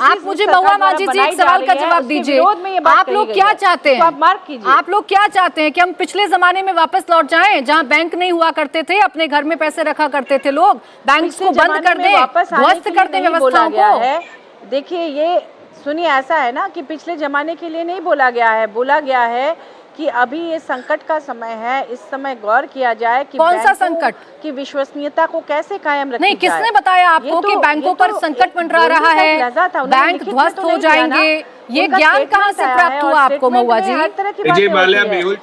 आप मुझे महुआ मांझी जी एक सवाल का जवाब दीजिए, आप लोग क्या चाहते हैं? आप मार्क कीजिए, आप लोग क्या चाहते हैं कि हम पिछले जमाने में वापस लौट जाएं, जहां बैंक नहीं हुआ करते थे, अपने घर में पैसे रखा करते थे लोग, बैंक को बंद कर दें, ध्वस्त कर दें व्यवस्थाओं को? देखिए, ये सुनिए, ऐसा है ना कि पिछले जमाने के लिए नहीं बोला गया है, बोला गया है कि अभी ये संकट का समय है, इस समय गौर किया जाए कि कौन सा संकट, की विश्वसनीयता को कैसे कायम रखा जाए। नहीं, किसने बताया आपको कि बैंकों पर संकट मंडरा रहा है, बैंक ध्वस्त हो जाएंगे? ये ज्ञान कहाँ से प्राप्त हुआ आपको महुआ जी?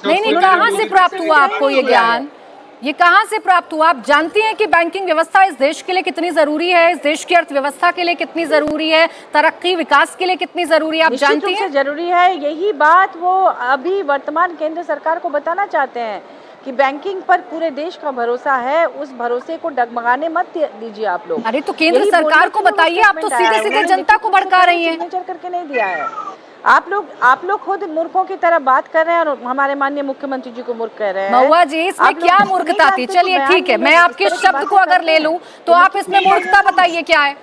नहीं, कहाँ से प्राप्त हुआ आपको ये ज्ञान? ये कहाँ से प्राप्त हुआ? आप जानती हैं कि बैंकिंग व्यवस्था इस देश के लिए कितनी जरूरी है, इस देश की अर्थव्यवस्था के लिए कितनी जरूरी है, तरक्की विकास के लिए कितनी जरूरी है, आप जानती हैं? जरूरी है, यही बात वो अभी वर्तमान केंद्र सरकार को बताना चाहते हैं कि बैंकिंग पर पूरे देश का भरोसा है, उस भरोसे को डगमगाने मत दीजिए आप लोग। अरे तो केंद्र सरकार को बताइए, आप तो सीधे सीधे जनता को भड़का रही हैं। सिग्नेचर करके नहीं दिया है। आप लोग खुद मूर्खों की तरह बात कर रहे हैं और हमारे माननीय मुख्यमंत्री जी को मूर्ख कह रहे हैं। महुआ जी, इसमें क्या मूर्खता थी? चलिए ठीक है, मैं आपके शब्द को अगर ले लूं तो आप इसमें मूर्खता बताइए क्या है,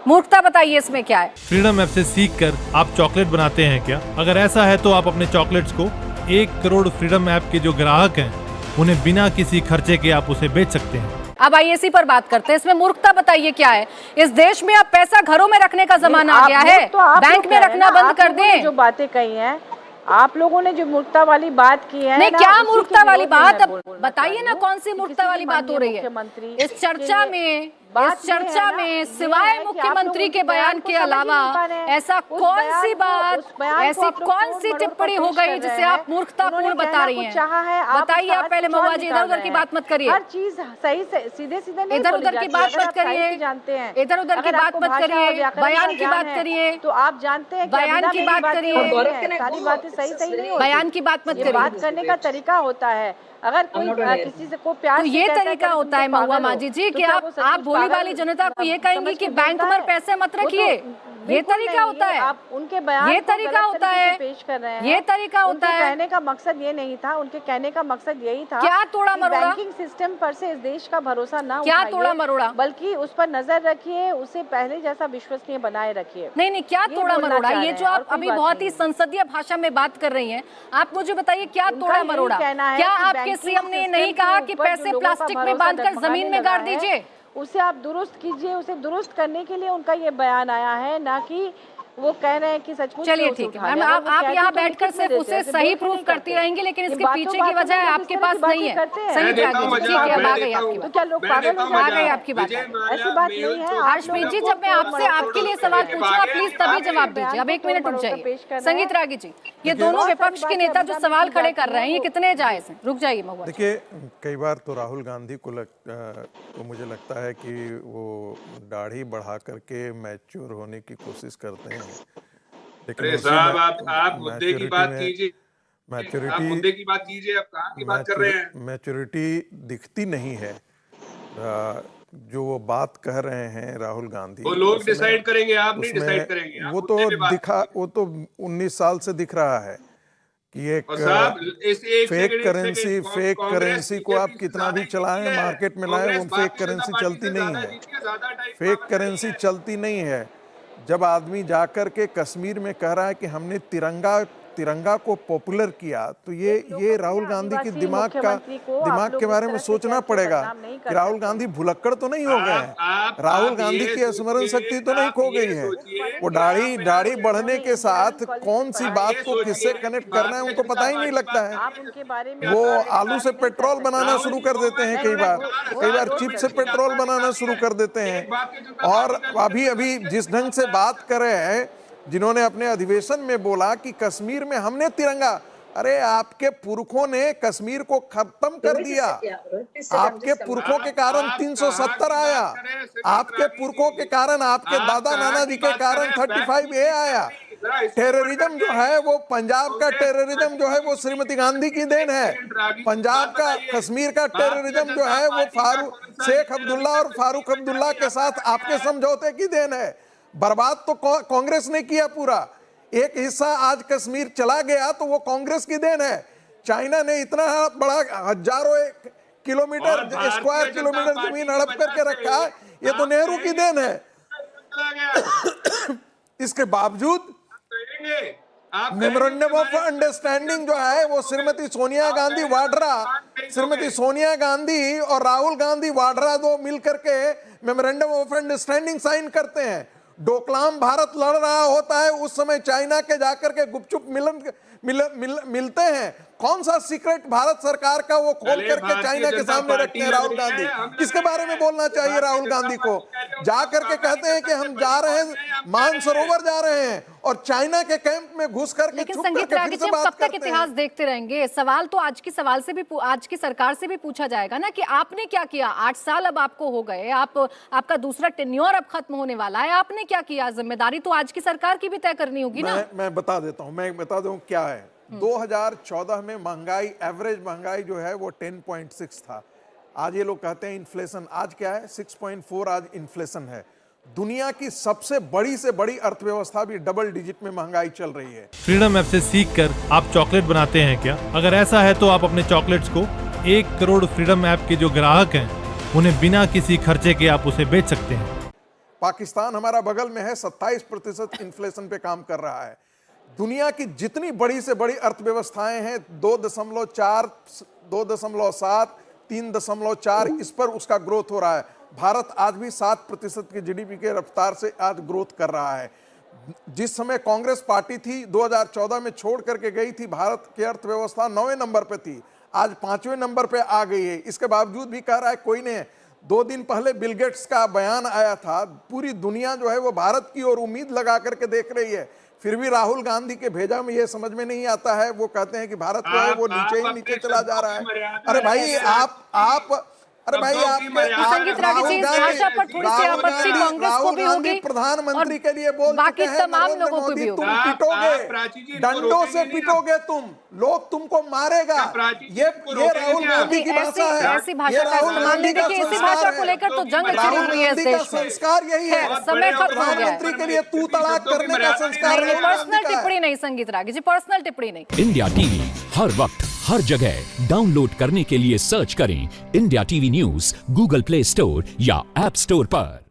मूर्खता बताइए इसमें क्या है? फ्रीडम ऐप से सीखकर आप चॉकलेट बनाते हैं क्या? अगर ऐसा है तो आप अपने चॉकलेट्स को 1 करोड़ फ्रीडम ऐप के जो ग्राहक हैं उन्हें बिना किसी खर्चे के आप उसे बेच सकते हैं। अब आइए इसी पर बात करते हैं, इसमें मूर्खता बताइए क्या है? इस देश में अब पैसा घरों में रखने का जमाना आ गया है, बैंक में रखना बंद कर दें। जो बातें कही हैं आप लोगों ने, जो मूर्खता वाली बात की है, नहीं, क्या मूर्खता वाली बात? अब बताइए ना, कौन सी मूर्खता वाली बात हो रही है इस चर्चा में? इस चर्चा में सिवाय मुख्यमंत्री के बयान के अलावा ऐसा कौन सी बात, ऐसी कौन सी टिप्पणी हो गई जिसे आप मूर्खतापूर्ण बता रही हैं? बताइए आप पहले महुआ जी, इधर उधर की बात मत करिए, हर चीज सही से सीधे सीधे नहीं, इधर उधर की बात मत करिए, जानते हैं इधर उधर की बात मत करिए, बयान की बात करिए, तो आप जानते हैं बयान की बात करिए, सारी बातें सही नहीं होती, बयान की बात मत करिए। बात करने का तरीका होता है, अगर कोई किसी से को प्यार तो ये तरीका होता है महुआ मांझी जी कि आप भोली भाली जनता को ये कहेंगे कि बैंक में पैसे मत रखिए, ये तरीका होता है? आप उनके बयान ये तरीका होता है पेश कर रहे हैं, ये तरीका होता है? कहने का मकसद ये नहीं था, उनके कहने का मकसद यही था क्या तोड़ा मरोड़ा, बैंकिंग सिस्टम पर से इस देश का भरोसा ना क्या तोड़ा मरोड़ा, बल्कि उस पर नजर रखिए, उसे पहले जैसा विश्वसनीय बनाए रखिए। नहीं, क्या तोड़ा मरोड़ा? ये जो आप अभी बहुत ही संसदीय भाषा में बात कर रही हैं, आप मुझे बताइए क्या तोड़ा मरोड़ा? क्या आपके सीएम ने नहीं कहा कि पैसे प्लास्टिक में बांधकर जमीन में गाड़ दीजिए? उसे आप दुरुस्त कीजिए, उसे दुरुस्त करने के लिए उनका ये बयान आया है, ना कि वो कह रहे हैं कि सचमुच। चलिए ठीक है, आप यहाँ बैठकर सिर्फ उसे सही प्रूफ करती रहेंगी, लेकिन इसके पीछे की वजह आपके पास नहीं है। सही ठीक है, अब आ गई आपकी बात। क्या लोग पागल हो? आ गई आपकी बात, ऐसी बात नहीं है। हर्षप्रीत जी, जब मैं आपसे आपके लिए सवाल पूछूंगा प्लीज तभी जवाब दीजिए। अब 1 मिनट रुक जाइए। संगीत रागी जी, ये दोनों विपक्ष के नेता जो सवाल खड़े कर रहे हैं, ये कितने जायज हैं? रुक जाइए महुआ। देखिए, कई बार तो राहुल गांधी को मुझे लगता है कि वो दाढ़ी बढ़ा करके मैच्योर होने की कोशिश करते हैं, लेकिन साहब आप मुद्दे की बात कीजिए, मैच्योरिटी मुद्दे की बात कीजिए, आप कहाँ की बात कर रहे हैं? मैच्योरिटी दिखती नहीं है। जो वो बात कह रहे हैं राहुल गांधी, वो लोग डिसाइड करेंगे, आप नहीं डिसाइड करेंगे। वो तो 19 साल से दिख रहा है कि एक फेक करेंसी को आप कितना भी चलाएं, मार्केट में लाएं, वो फेक करेंसी चलती नहीं है। फेक करेंसी चलती नहीं है। जब आदमी जाकर के कश्मीर में कह रहा है कि हमने तिरंगा को पॉपुलर किया, तो ये राहुल गांधी की दिमाग के बारे में सोचना पड़ेगा कि राहुल गांधी भुलक्कड़ तो नहीं हो गए हैं, राहुल गांधी की स्मरण शक्ति तो नहीं खो गई है। वो दाढ़ी बढ़ने के साथ कौन सी बात को किससे कनेक्ट करना है उनको पता ही नहीं लगता है। वो आलू से पेट्रोल बनाना शुरू कर देते हैं, कई बार चिप से पेट्रोल बनाना शुरू कर देते हैं। और अभी जिस ढंग से बात कर रहे हैं, जिन्होंने अपने अधिवेशन में बोला कि कश्मीर में हमने तिरंगा, अरे आपके पुरखों ने कश्मीर को खत्म कर दिया। आपके पुरखों के कारण 370 आया, आपके पुरखों के कारण, आपके दादा नाना जी के कारण 35A आया। टेररिज्म जो है वो, पंजाब का टेररिज्म जो है वो श्रीमती गांधी की देन है। पंजाब का, कश्मीर का टेररिज्म जो है वो शेख अब्दुल्ला और फारूक अब्दुल्ला के साथ आपके समझौते की देन है। बर्बाद तो कांग्रेस ने किया पूरा। एक हिस्सा आज कश्मीर चला गया तो वो कांग्रेस की देन है। चाइना ने इतना बड़ा हजारों स्क्वायर किलोमीटर जमीन हड़प करके रखा, ये तो नेहरू की देन है। इसके बावजूद करेंगे आप मेमोरेंडम ऑफ अंडरस्टैंडिंग जो है वो श्रीमती सोनिया गांधी वाड्रा, श्रीमति सोनिया गांधी और राहुल गांधी वाड्रा दो मिलकर के मेमोरेंडम ऑफ अंडरस्टैंडिंग साइन करते हैं। डोकलाम भारत लड़ रहा होता है उस समय चाइना के जाकर के गुपचुप मिलते हैं। कौन सा सीक्रेट भारत सरकार का वो खोल करके चाइना के सामने रखते हैं राहुल गांधी? इसके बारे में बोलना चाहिए राहुल गांधी को। जा करके कहते हैं कि हम जा रहे हैं, मानसरोवर जा रहे हैं और चाइना के कैंप में घुस करके लेकिन चुप संगीत करके रागी फिर जी, से हम बात कब तक करते इतिहास हैं। देखते रहेंगे? सवाल तो आज की सरकार से भी पूछा जाएगा ना कि आपने क्या किया। 8 साल अब आपको हो गए, आपका दूसरा टेन्योर अब खत्म होने वाला है, आपने क्या किया? जिम्मेदारी तो आज की सरकार की भी तय करनी होगी ना। मैं बता देता हूं, मैं बता दूं क्या है। 2014 में महंगाई, एवरेज महंगाई जो है वो 10.6 था। आज ये लोग कहते हैं इन्फ्लेशन, आज क्या है 6.4 आज इन्फ्लेशन है। दुनिया की सबसे बड़ी से बड़ी अर्थव्यवस्था भी डबल डिजिट में महंगाई चल रही है। फ्रीडम ऐप से सीखकर आप चॉकलेट बनाते हैं क्या? अगर ऐसा है तो आप अपने चॉकलेट्स को 1 करोड़ फ्रीडम ऐप के जो ग्राहक हैं उन्हें बिना किसी खर्चे के आप उसे बेच सकते हैं। पाकिस्तान हमारा बगल में है, 27% इन्फ्लेशन पे काम कर रहा है। दुनिया की जितनी बड़ी से बड़ी अर्थव्यवस्थाएं हैं 2.4, 2.7, 3.4 इस पर उसका ग्रोथ हो रहा है। भारत आज भी 7% की जीडीपी के रफ्तार से आज ग्रोथ कर रहा है। जिस समय कांग्रेस पार्टी थी 2014 में छोड़ करके गई थी, भारत की अर्थव्यवस्था 9वें नंबर पे थी, आज 5वें नंबर पे आ गई है। इसके बावजूद भी कह रहा है कोई नहीं। 2 दिन पहले बिल गेट्स का बयान आया था, पूरी दुनिया जो है वो भारत की ओर उम्मीद लगा करके देख रही है। फिर भी राहुल गांधी के भेजा में ये समझ में नहीं आता है। वो कहते हैं कि भारत जो है वो नीचे ही नीचे चला जा रहा है। अरे भाई अरे भाई संगीत रागी जी, इस भाषा पर थोड़ी सी आपत्ति कांग्रेस को भी होगी, प्रधानमंत्री के लिए बोल बाकी तमाम लोगों को भी तुम होगी। पिटोगे, डंडों से पिटोगे तुम, लोग तुमको मारेगा। ये राहुल गांधी की भाषा है। ऐसी भाषा का इस्तेमाल नहीं। देखिए, इसी भाषा को लेकर तो जंग छिड़ी हुई है इस देश में। संस्कार यही है। समय खत्म हो गया है। प्रधानमंत्री के लिए तू तड़ाक करने का संस्कार पर्सनल टिप्पणी नहीं संगीत रागी जी, पर्सनल टिप्पणी नहीं। इंडिया टीवी हर वक्त हर जगह डाउनलोड करने के लिए सर्च करें India TV news Google play store या ऐप स्टोर पर।